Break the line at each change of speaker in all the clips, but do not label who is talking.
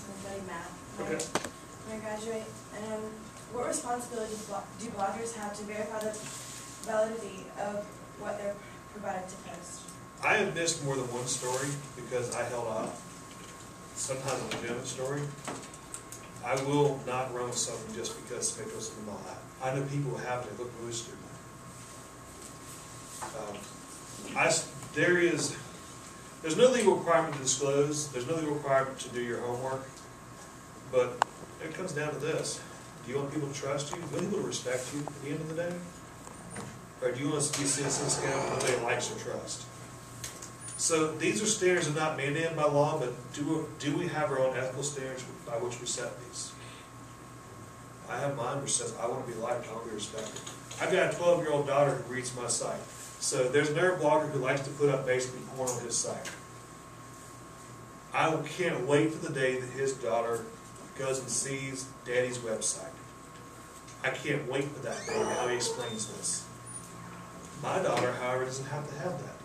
I'm studying math.
Okay.
When I graduate, and what responsibility do bloggers have to verify the validity of what they're provided to post?
I have missed more than one story because I held off. Sometimes a legitimate story. I will not run with something just because somebody puts something on that. I know people who have to look really stupid. There's no legal requirement to disclose. There's no legal requirement to do your homework. But it comes down to this. Do you want people to trust you? Do you want people to respect you at the end of the day? Or do you want us to be citizens that nobody likes or trust? So these are standards that are not mandated by law, but do we have our own ethical standards by which we set these? I have mine which says I want to be liked, I want to be respected. I've got a 12-year-old daughter who reads my site. So there's another blogger who likes to put up basically porn on his site. I can't wait for the day that his daughter goes and sees Daddy's website. I can't wait for that day, how he explains this. My daughter, however, doesn't have to have that.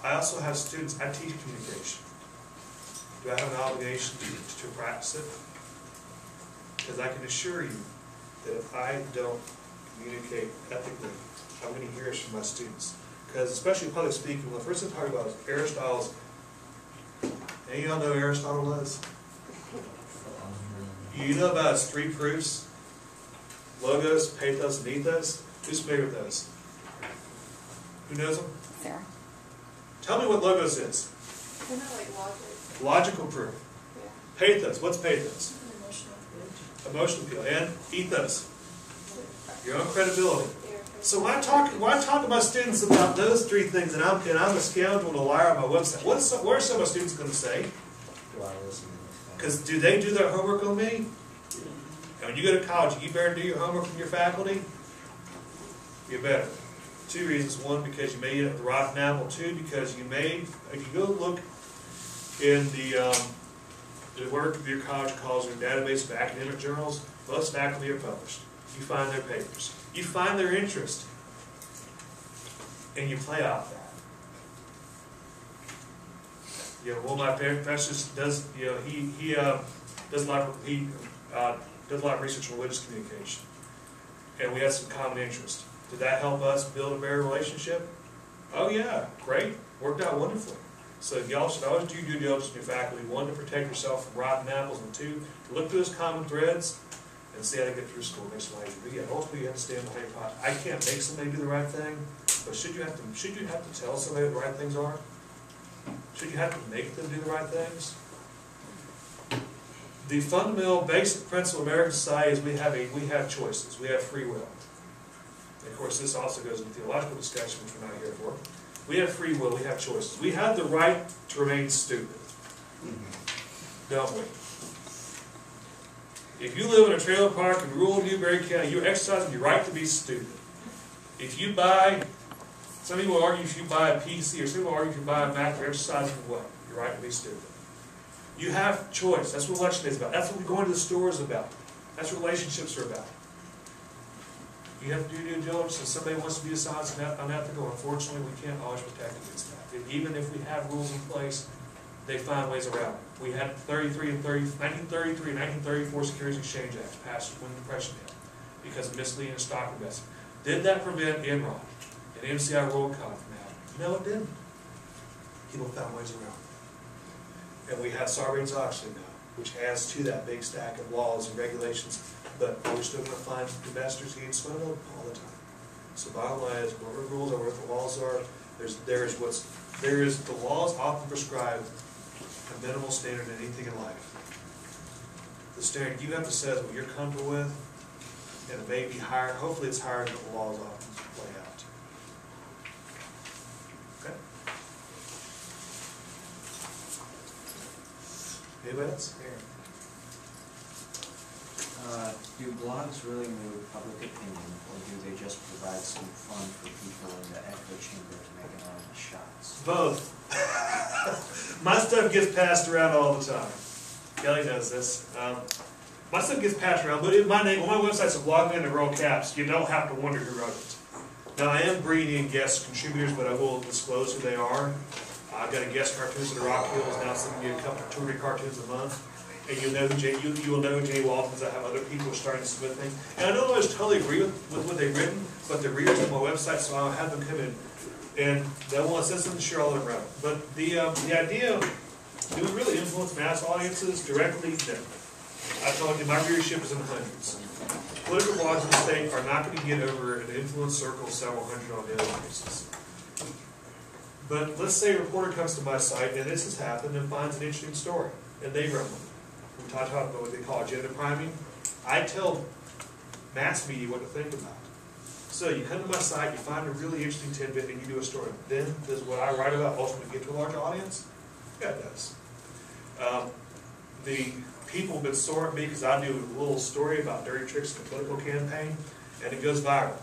I also have students, I teach communication. Do I have an obligation to practice it? Because I can assure you that if I don't communicate ethically, I'm going to hear this from my students. Because especially public speaking, well, the first thing I talk about is Aristotle's. And you all know who Aristotle is? You know about his 3 proofs? Logos, pathos, and ethos? Who's familiar with those? Who knows them?
Sarah.
Tell me what logos is.
Isn't that like logic?
Logical proof.
Yeah.
Pathos. What's pathos?
Emotional.
Emotional appeal. And ethos. Your own credibility.
Yeah.
So when I talk to my students about those 3 things, and I'm a scoundrel and a liar on my website, what are some of my students going to say? Because do they do their homework on me? And when you go to college, you better do your homework from your faculty. You better. 2 reasons. 1, because you made it at the rotten apple. 2, because you go look in the work of your college calls your database of academic journals, most faculty are published. You find their papers. You find their interest. And you play off that. You know, one of my professors does, you know, he does a lot of research on religious communication. And we had some common interest. Did that help us build a better relationship? Oh yeah, great. Worked out wonderfully. So y'all should always do due diligence in your faculty. 1, to protect yourself from rotten apples, and 2, to look through those common threads and see how they get through school. Next life. But yeah, ultimately you have to stand behind your pot. I can't make somebody do the right thing, but should you have to tell somebody what the right things are? Should you have to make them do the right things? The fundamental basic principle of American society is we have choices. We have free will. And of course, this also goes into theological discussion, which we're not here for. We have free will. We have choices. We have the right to remain stupid, don't we? If you live in a trailer park in rural Newberry County, you're exercising your right to be stupid. If you buy, some people will argue if you buy a PC, or some people will argue if you buy a Mac, you're exercising what? Your right to be stupid. You have choice. That's what election day is about. That's what going to the store is about. That's what relationships are about. You have to do due diligence, and somebody wants to be dishonest and unethical. Unfortunately, we can't always protect against that. And even if we have rules in place, they find ways around it. We had 1933 and 1934 Securities Exchange Acts passed when the Depression hit because of misleading stock investing. Did that prevent Enron and MCI WorldCom from happening? No, it didn't. People found ways around it. And we have Sarbanes-Oxley now, which adds to that big stack of laws and regulations. But we're still going to find investors getting swindled all the time. So bottom line is, whatever the rules are, what the laws are, the laws often prescribe a minimal standard in anything in life. The standard you have to set is what you're comfortable with, and it may be higher. Hopefully, it's higher than the laws often play out. Okay. Anybody else?
Do blogs really move public opinion, or do they just provide some fun for people in the echo chamber to make anonymous shots?
Both. My stuff gets passed around all the time. Kelly knows this. My stuff gets passed around, but my name on my website's a blog name in Earl caps. You don't have to wonder who wrote it. Now I am bringing in guest contributors, but I will disclose who they are. I've got a guest cartoonist at the Rock Hills now sending me a couple, 2 or 3 cartoons a month. And you'll know who you will know who Jay Walton is. I have other people starting to submit things. And I don't always totally agree with what they've written, but they're readers on my website, so I'll have them come in. And they'll want to send something to share all around. But the idea of, do we really influence mass audiences directly? No. I told you, my readership is in the hundreds. Political blogs in the state are not going to get over an influence circle of several hundred on a daily basis. But let's say a reporter comes to my site, and this has happened, and finds an interesting story, and they run one. We talk about what they call agenda priming. I tell mass media what to think about. So you come to my site, you find a really interesting tidbit, and you do a story. Then, does what I write about ultimately get to a large audience? Yeah, it does. The people have been sore at me because I do a little story about dirty tricks in the political campaign, and it goes viral.